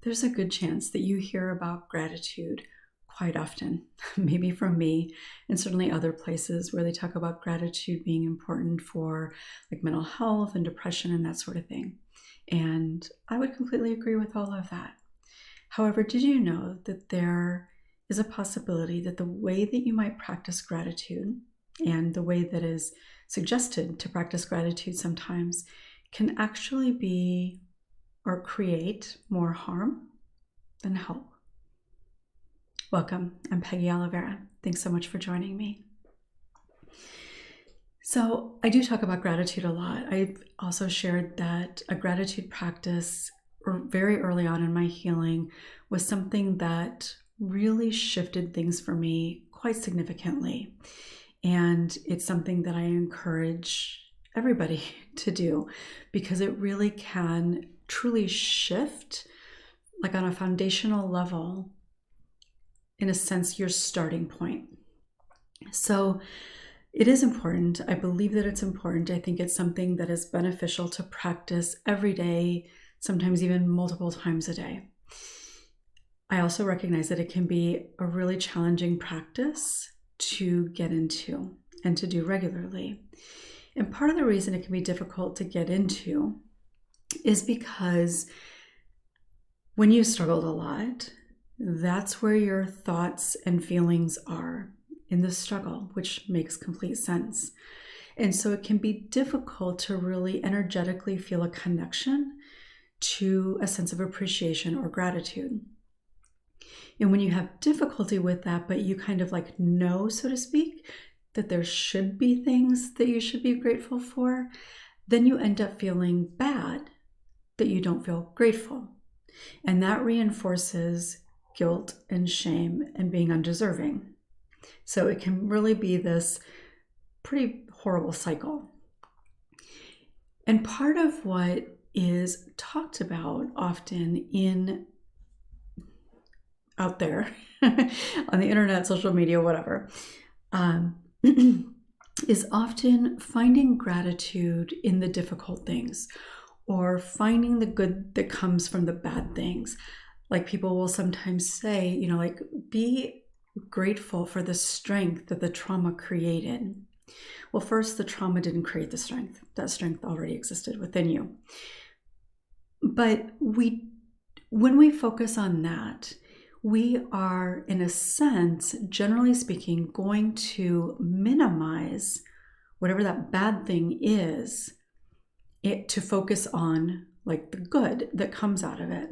there's a good chance that you hear about gratitude quite often, maybe from me and certainly other places where they talk about gratitude being important for like mental health and depression and that sort of thing. And I would completely agree with all of that. However, did you know that there is a possibility that the way that you might practice gratitude and the way that is suggested to practice gratitude sometimes can actually be or create more harm than help? Welcome, I'm Peggy Oliveira. Thanks so much for joining me. So I do talk about gratitude a lot. I've also shared that a gratitude practice very early on in my healing was something that really shifted things for me quite significantly. And it's something that I encourage everybody to do because it really can truly shift, like on a foundational level, in a sense, your starting point. So it is important. I believe that it's important. I think it's something that is beneficial to practice every day, sometimes even multiple times a day. I also recognize that it can be a really challenging practice to get into and to do regularly. And part of the reason it can be difficult to get into is because when you struggled a lot, that's where your thoughts and feelings are in the struggle, which makes complete sense. And so it can be difficult to really energetically feel a connection to a sense of appreciation or gratitude. And when you have difficulty with that, but you kind of like know, so to speak, that there should be things that you should be grateful for, then you end up feeling bad that you don't feel grateful. And that reinforces guilt and shame and being undeserving. So it can really be this pretty horrible cycle. And part of what is talked about often out there on the internet, social media, whatever, is often finding gratitude in the difficult things or finding the good that comes from the bad things. Like people will sometimes say, like be grateful for the strength that the trauma created. Well, first, the trauma didn't create the strength. That strength already existed within you. But when we focus on that, we are, in a sense, generally speaking, going to minimize whatever that bad thing is, to focus on like the good that comes out of it.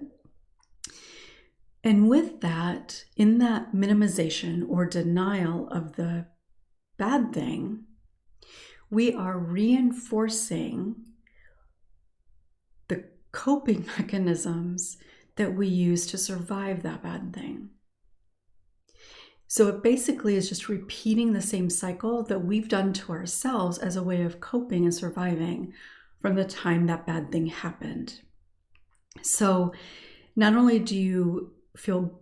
And with that, in that minimization or denial of the bad thing, we are reinforcing the coping mechanisms that we use to survive that bad thing. So it basically is just repeating the same cycle that we've done to ourselves as a way of coping and surviving from the time that bad thing happened. So not only do you feel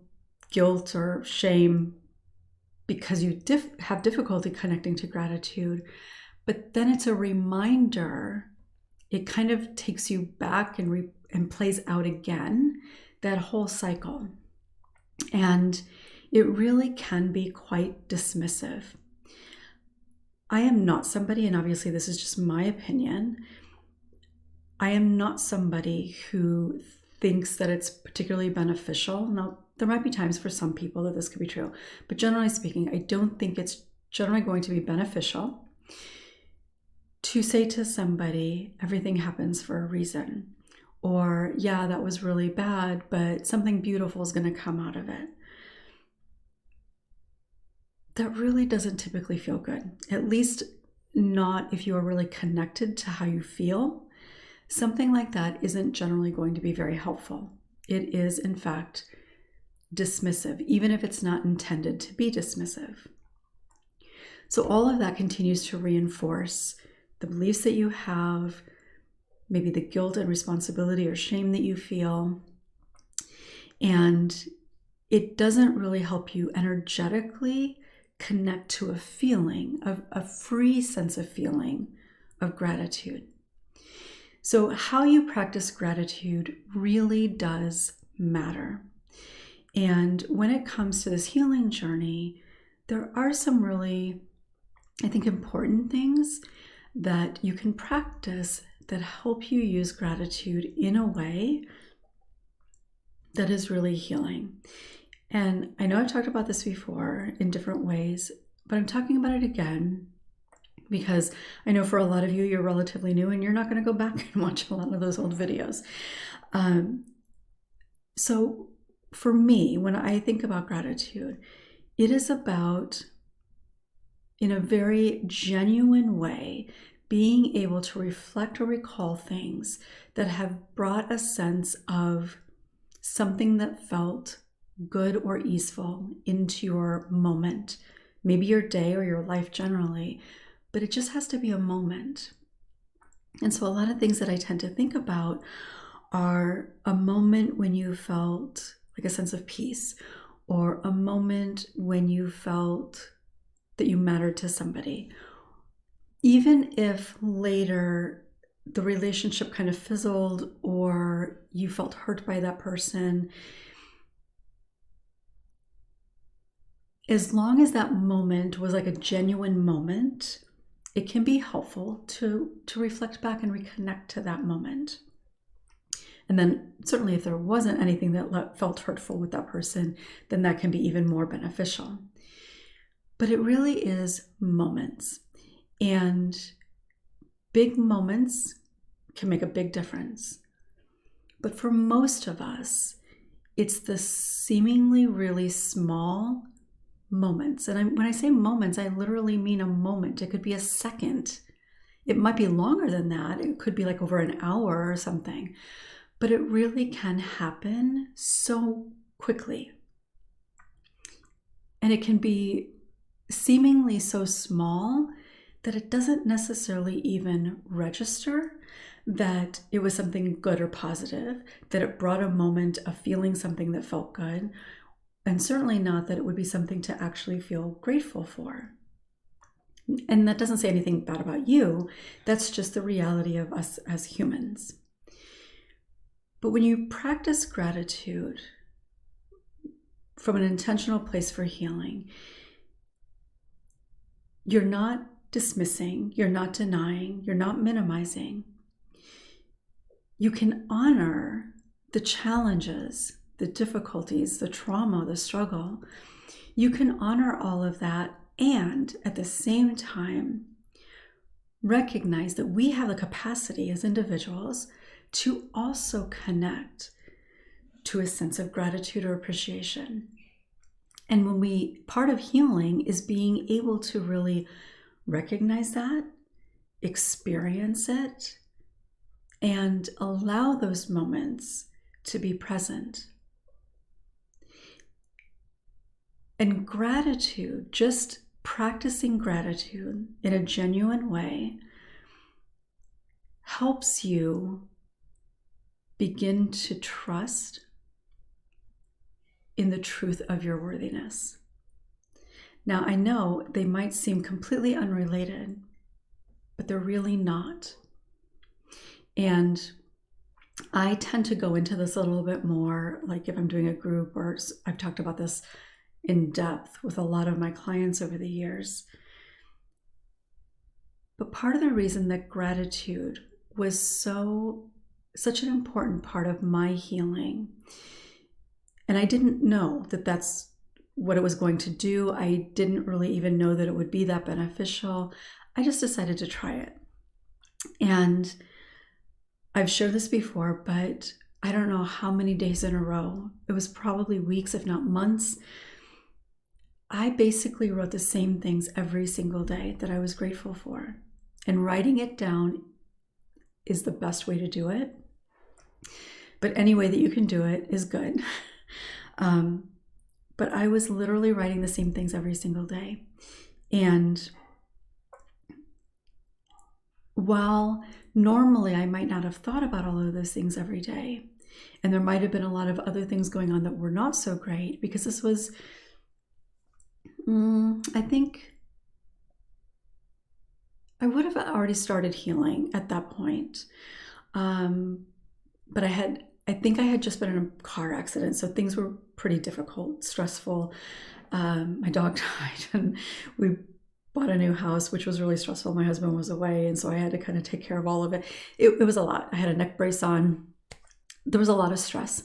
guilt or shame because you have difficulty connecting to gratitude, but then it's a reminder. It kind of takes you back and plays out again that whole cycle. And it really can be quite dismissive. I am not somebody, and obviously this is just my opinion, I am not somebody who thinks that it's particularly beneficial. Now, there might be times for some people that this could be true, but generally speaking, I don't think it's generally going to be beneficial to say to somebody, everything happens for a reason, or yeah, that was really bad, but something beautiful is going to come out of it. That really doesn't typically feel good, at least not if you are really connected to how you feel. Something like that isn't generally going to be very helpful. It is, in fact, dismissive, even if it's not intended to be dismissive. So all of that continues to reinforce the beliefs that you have, maybe the guilt and responsibility or shame that you feel. And it doesn't really help you energetically connect to a feeling, of a free sense of feeling of gratitude. So how you practice gratitude really does matter. And when it comes to this healing journey, there are some really, I think, important things that you can practice that help you use gratitude in a way that is really healing. And I know I've talked about this before in different ways, but I'm talking about it again because I know for a lot of you, you're relatively new and you're not going to go back and watch a lot of those old videos. So for me, when I think about gratitude, it is about, in a very genuine way, being able to reflect or recall things that have brought a sense of something that felt good or easeful into your moment, maybe your day or your life generally, but it just has to be a moment. And so a lot of things that I tend to think about are a moment when you felt like a sense of peace, or a moment when you felt that you mattered to somebody. Even if later the relationship kind of fizzled or you felt hurt by that person, as long as that moment was like a genuine moment, it can be helpful to reflect back and reconnect to that moment. And then certainly if there wasn't anything that felt hurtful with that person, then that can be even more beneficial. But it really is moments. And big moments can make a big difference. But for most of us, it's the seemingly really small moments. And when I say moments, I literally mean a moment. It could be a second. It might be longer than that. It could be like over an hour or something. But it really can happen so quickly. And it can be seemingly so small that it doesn't necessarily even register that it was something good or positive, that it brought a moment of feeling something that felt good, and certainly not that it would be something to actually feel grateful for. And that doesn't say anything bad about you. That's just the reality of us as humans. But when you practice gratitude from an intentional place for healing, you're not dismissing, you're not denying, you're not minimizing. You can honor the challenges, the difficulties, the trauma, the struggle. You can honor all of that and at the same time recognize that we have the capacity as individuals to also connect to a sense of gratitude or appreciation. And part of healing is being able to really recognize that, experience it, and allow those moments to be present. And gratitude, just practicing gratitude in a genuine way, helps you begin to trust in the truth of your worthiness. Now, I know they might seem completely unrelated, but they're really not. And I tend to go into this a little bit more, like if I'm doing a group, or I've talked about this in depth with a lot of my clients over the years. But part of the reason that gratitude was such an important part of my healing, and I didn't know that that's what it was going to do. I didn't really even know that it would be that beneficial. I just decided to try it. And I've shared this before, but I don't know how many days in a row. It was probably weeks, if not months. I basically wrote the same things every single day that I was grateful for. And writing it down is the best way to do it. But any way that you can do it is good. But I was literally writing the same things every single day. And while normally I might not have thought about all of those things every day, and there might have been a lot of other things going on that were not so great, because this was, I think I would have already started healing at that point. But I had I think I had just been in a car accident, so things were pretty difficult, stressful. My dog died, and we bought a new house, which was really stressful. My husband was away, and so I had to kind of take care of all of it. It was a lot. I had a neck brace on. There was a lot of stress.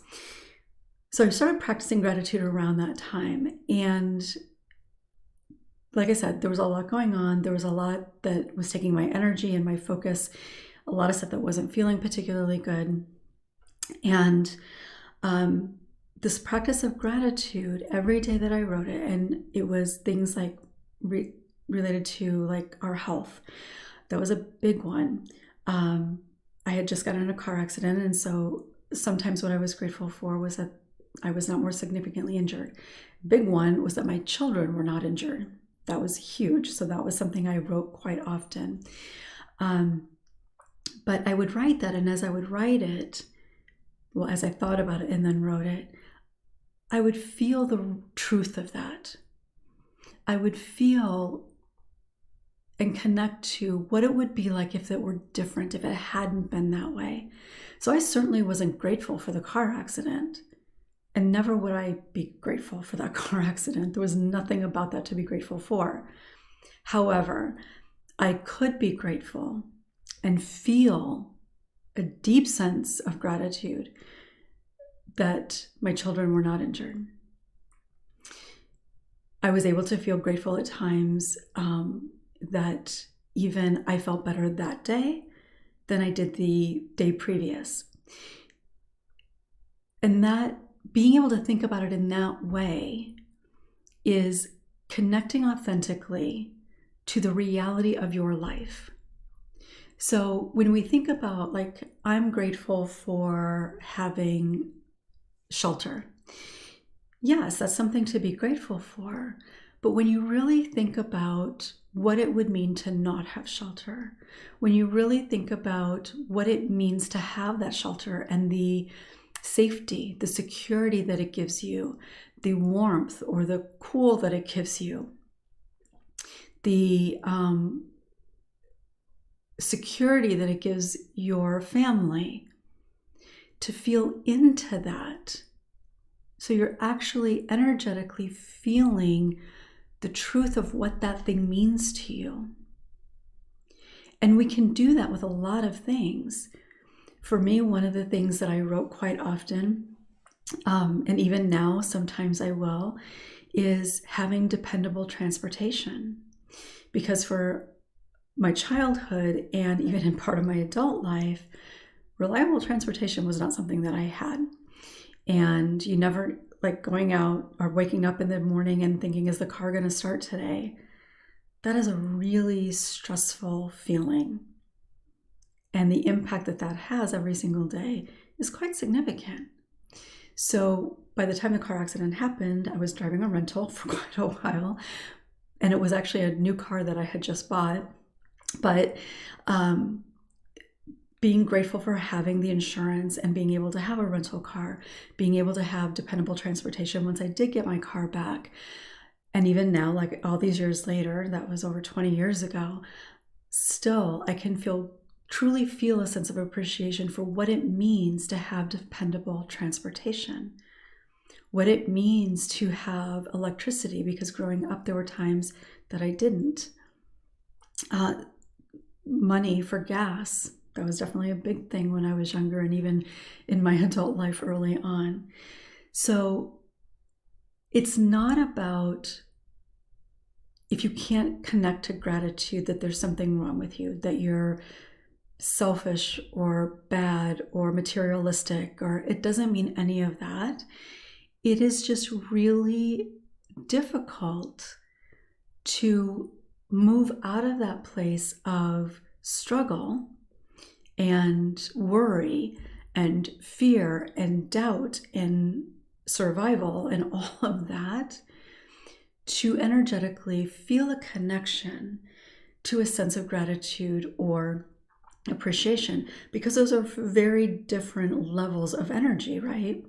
So I started practicing gratitude around that time. And like I said, there was a lot going on. There was a lot that was taking my energy and my focus, a lot of stuff that wasn't feeling particularly good. And this practice of gratitude, every day that I wrote it, and it was things like related to like our health. That was a big one. I had just gotten in a car accident, and so sometimes what I was grateful for was that I was not more significantly injured. Big one was that my children were not injured. That was huge. So that was something I wrote quite often. But I would write that, and as I would write it, well, as I thought about it and then wrote it, I would feel the truth of that. I would feel and connect to what it would be like if it were different, if it hadn't been that way. So I certainly wasn't grateful for the car accident, and never would I be grateful for that car accident. There was nothing about that to be grateful for. However, I could be grateful and feel a deep sense of gratitude that my children were not injured. I was able to feel grateful at times that even I felt better that day than I did the day previous. And that being able to think about it in that way is connecting authentically to the reality of your life. So when we think about, like, I'm grateful for having shelter. Yes, that's something to be grateful for. But when you really think about what it would mean to not have shelter, when you really think about what it means to have that shelter and the safety, the security that it gives you, the warmth or the cool that it gives you, the security that it gives your family, to feel into that. So you're actually energetically feeling the truth of what that thing means to you. And we can do that with a lot of things. For me, one of the things that I wrote quite often, and even now sometimes I will, is having dependable transportation. Because for my childhood and even in part of my adult life, reliable transportation was not something that I had. And you never, like, going out or waking up in the morning and thinking, is the car going to start today? That is a really stressful feeling. And the impact that that has every single day is quite significant. So by the time the car accident happened, I was driving a rental for quite a while. And it was actually a new car that I had just bought. But being grateful for having the insurance and being able to have a rental car, being able to have dependable transportation once I did get my car back. And even now, like all these years later, that was over 20 years ago, still I can truly feel a sense of appreciation for what it means to have dependable transportation, what it means to have electricity, because growing up there were times that I didn't. Money for gas, that was definitely a big thing when I was younger and even in my adult life early on. So it's not about, if you can't connect to gratitude, that there's something wrong with you, that you're selfish or bad or materialistic, or it doesn't mean any of that. It is just really difficult to move out of that place of struggle and worry and fear and doubt and survival and all of that, to energetically feel a connection to a sense of gratitude or appreciation, because those are very different levels of energy, right?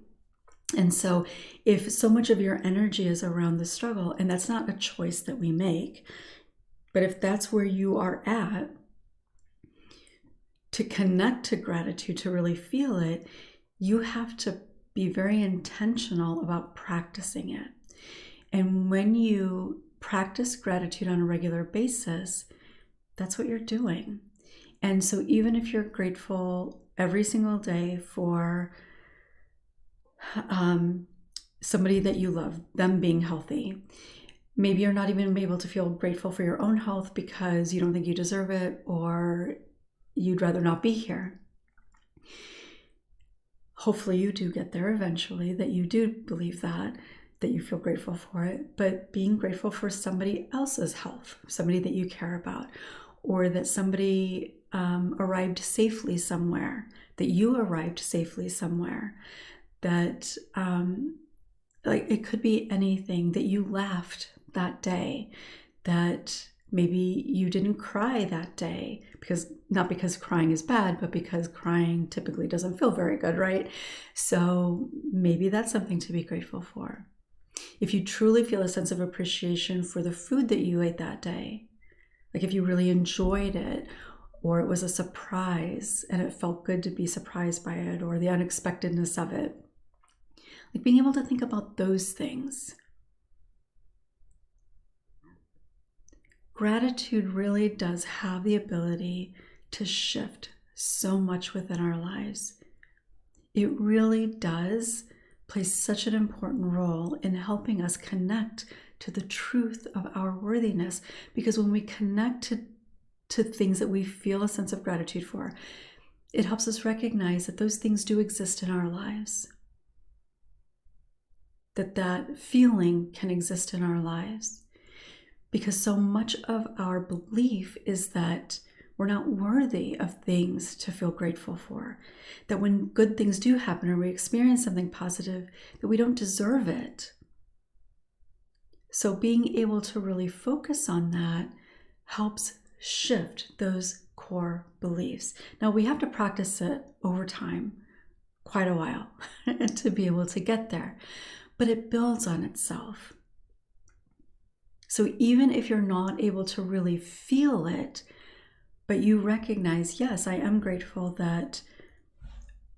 And so if so much of your energy is around the struggle, and that's not a choice that we make, but if that's where you are at, to connect to gratitude, to really feel it, You have to be very intentional about practicing it. And when you practice gratitude on a regular basis, that's what you're doing. And so even if you're grateful every single day for somebody that you love, them being healthy, maybe you're not even able to feel grateful for your own health because you don't think you deserve it, or you'd rather not be here. Hopefully you do get there eventually, that you do believe that you feel grateful for it. But being grateful for somebody else's health, somebody that you care about, or that somebody arrived safely somewhere, that you arrived safely somewhere, that like it could be anything, that you laughed that day, that maybe you didn't cry that day, because not because crying is bad, but because crying typically doesn't feel very good, right? So maybe that's something to be grateful for. If you truly feel a sense of appreciation for the food that you ate that day, like if you really enjoyed it, or it was a surprise and it felt good to be surprised by it, or the unexpectedness of it, like being able to think about those things. Gratitude really does have the ability to shift so much within our lives. It really does play such an important role in helping us connect to the truth of our worthiness. Because when we connect to things that we feel a sense of gratitude for, it helps us recognize that those things do exist in our lives. That feeling can exist in our lives. Because so much of our belief is that we're not worthy of things to feel grateful for. That when good things do happen or we experience something positive, that we don't deserve it. So being able to really focus on that helps shift those core beliefs. Now we have to practice it over time, quite a while, to be able to get there. But it builds on itself. So even if you're not able to really feel it, but you recognize, yes, I am grateful that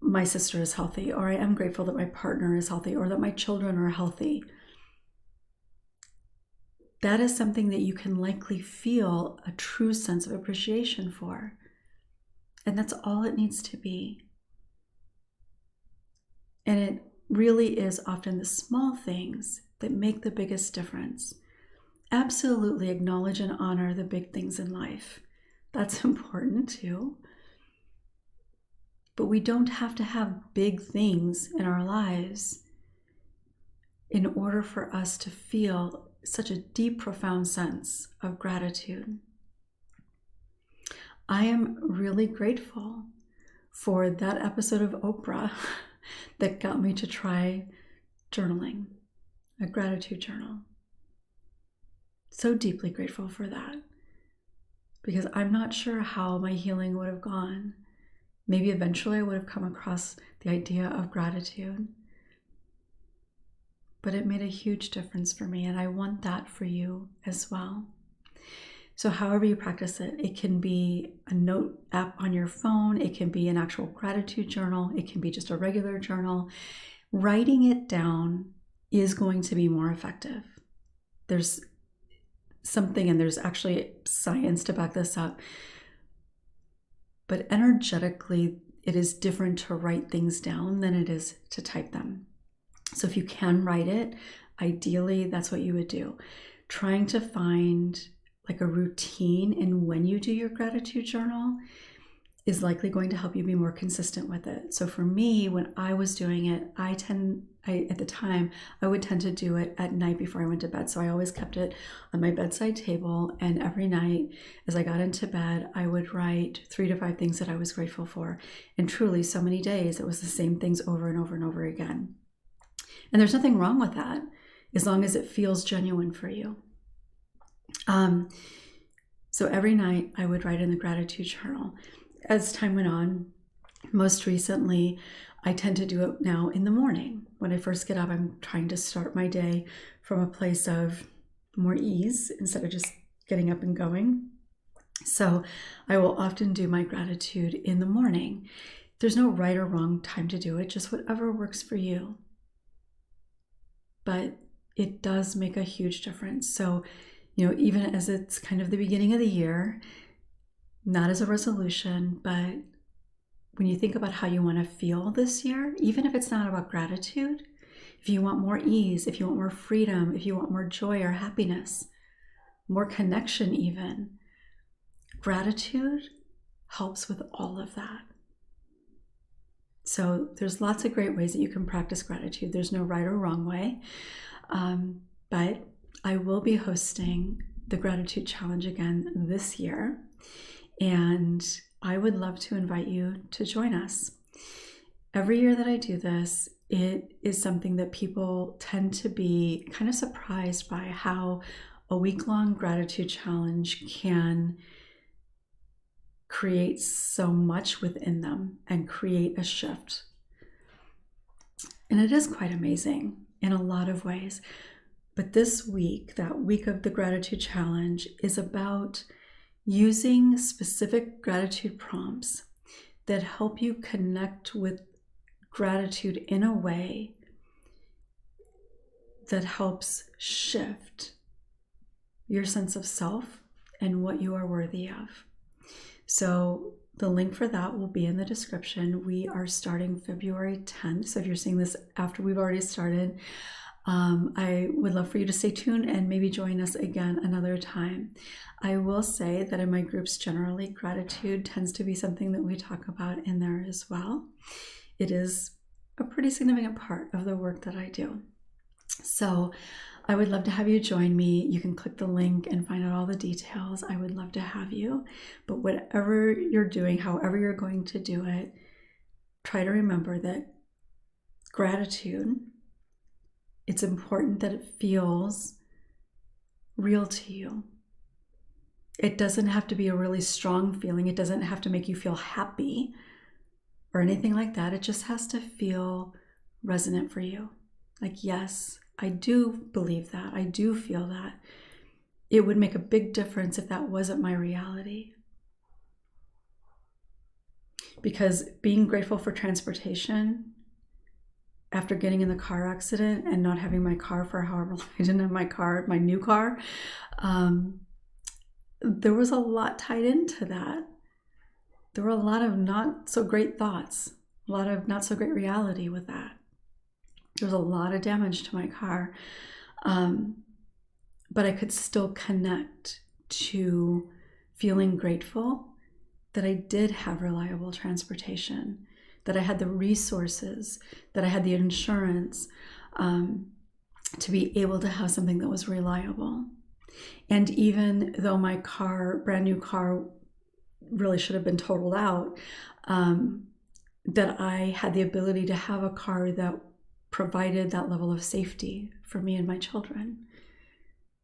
my sister is healthy, or I am grateful that my partner is healthy, or that my children are healthy. That is something that you can likely feel a true sense of appreciation for. And that's all it needs to be. And it really is often the small things that make the biggest difference. Absolutely acknowledge and honor the big things in life. That's important too. But we don't have to have big things in our lives in order for us to feel such a deep, profound sense of gratitude. I am really grateful for that episode of Oprah that got me to try journaling, a gratitude journal. So deeply grateful for that, because I'm not sure how my healing would have gone. Maybe eventually I would have come across the idea of gratitude, but it made a huge difference for me, and I want that for you as well. So however you practice it, it can be a note app on your phone, it can be an actual gratitude journal, it can be just a regular journal. Writing it down is going to be more effective. There's something, and there's actually science to back this up, but energetically it is different to write things down than it is to type them. So if you can write it, ideally that's what you would do. Trying to find like a routine in when you do your gratitude journal is likely going to help you be more consistent with it. So for me, when I was doing it, at the time, I would tend to do it at night before I went to bed. So I always kept it on my bedside table, and every night as I got into bed, I would write 3 to 5 things that I was grateful for. And truly, so many days, it was the same things over and over and over again. And there's nothing wrong with that, as long as it feels genuine for you. So every night I would write in the gratitude journal. As time went on, most recently, I tend to do it now in the morning. When I first get up, I'm trying to start my day from a place of more ease instead of just getting up and going. So I will often do my gratitude in the morning. There's no right or wrong time to do it, just whatever works for you. But it does make a huge difference. So, even as it's kind of the beginning of the year, not as a resolution, but when you think about how you want to feel this year, even if it's not about gratitude, if you want more ease, if you want more freedom, if you want more joy or happiness, more connection even, gratitude helps with all of that. So there's lots of great ways that you can practice gratitude. There's no right or wrong way. But I will be hosting the Gratitude Challenge again this year. And I would love to invite you to join us. Every year that I do this, it is something that people tend to be kind of surprised by, how a week-long gratitude challenge can create so much within them and create a shift. And it is quite amazing in a lot of ways. But this week, that week of the gratitude challenge, is about using specific gratitude prompts that help you connect with gratitude in a way that helps shift your sense of self and what you are worthy of. So the link for that will be in the description. We are starting February 10th. So if you're seeing this after we've already started, I would love for you to stay tuned and maybe join us again another time. I will say that in my groups generally, gratitude tends to be something that we talk about in there as well. It is a pretty significant part of the work that I do. So I would love to have you join me. You can click the link and find out all the details. I would love to have you. But whatever you're doing, however you're going to do it, try to remember that gratitude, it's important that it feels real to you. It doesn't have to be a really strong feeling. It doesn't have to make you feel happy or anything like that. It just has to feel resonant for you. Like, yes, I do believe that. I do feel that. It would make a big difference if that wasn't my reality. Because being grateful for transportation, after getting in the car accident and not having my car for however long I didn't have my car, my new car, there was a lot tied into that. There were a lot of not so great thoughts, a lot of not so great reality with that. There was a lot of damage to my car. But I could still connect to feeling grateful that I did have reliable transportation, that I had the resources, that I had the insurance to be able to have something that was reliable. And even though my car, brand new car, really should have been totaled out, that I had the ability to have a car that provided that level of safety for me and my children,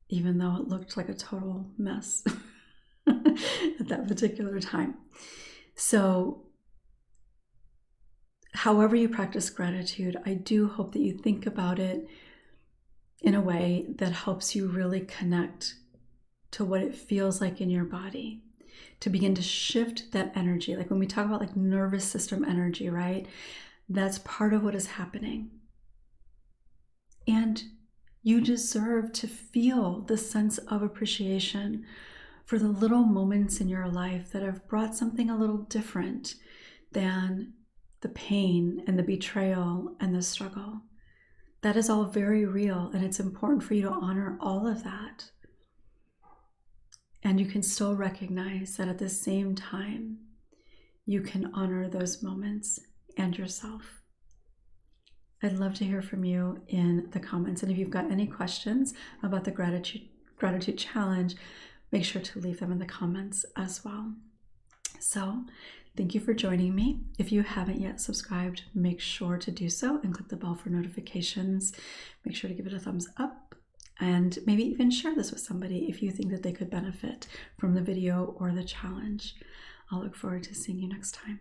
even though it looked like a total mess at that particular time. So however you practice gratitude, I do hope that you think about it in a way that helps you really connect to what it feels like in your body, to begin to shift that energy. Like when we talk about like nervous system energy, right? That's part of what is happening. And you deserve to feel the sense of appreciation for the little moments in your life that have brought something a little different than the pain and the betrayal and the struggle. That is all very real, and it's important for you to honor all of that. And you can still recognize that at the same time, you can honor those moments and yourself. I'd love to hear from you in the comments. And if you've got any questions about the gratitude challenge, make sure to leave them in the comments as well. So thank you for joining me. If you haven't yet subscribed, make sure to do so and click the bell for notifications. Make sure to give it a thumbs up and maybe even share this with somebody if you think that they could benefit from the video or the challenge. I'll look forward to seeing you next time.